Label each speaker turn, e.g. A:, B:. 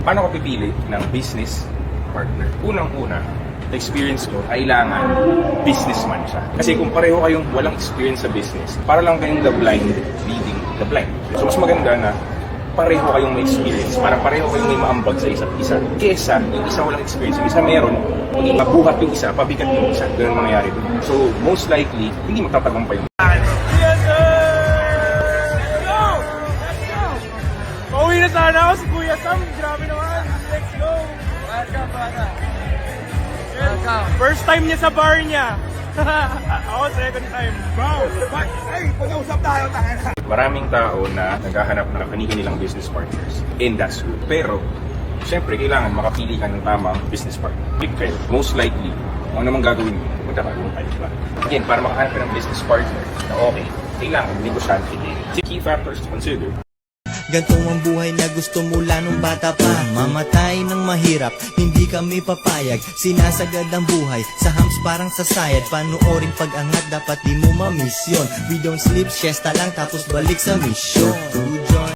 A: Paano ko pipili ng business partner? Unang-una, the experience ko, kailangan businessman siya. Kasi kung pareho kayong walang experience sa business, para lang kayong the blind leading the blind. So mas maganda na pareho kayong may experience, para pareho kayong may maambag sa isa't isa. Kesa yung isa walang experience, yung isa meron, maging mabuhat yung isa, pabigat yung isa. Ganun mangyayari doon. So most likely, hindi magtatagumpay yung
B: Pauwi na sana ako si Kuya Sam. Grabe naman. Let's go. Welcome. First time niya sa bar niya. Ako second time. Bro, hey, pag-usap tayo.
A: Maraming tao na naghahanap ng kani-kanilang business partners. And that's good. Pero, syempre, kailangan makapili ka ng tamang business partner. Big fail. Most likely, kung ano mang gagawin mo, magkakaroon tayo, diba? Again, para makahanap ka ng business partner na okay, kailangan negosyante din. Key factors to consider.
C: Ganto ang buhay na gusto mula nung bata pa. Mamatay ng mahirap, hindi kami papayag. Sinasagad ang buhay, sa hams parang sa sayad. Panoorin pag-angat, dapat di mo mamiss yun. We don't sleep, siesta lang tapos balik sa mission.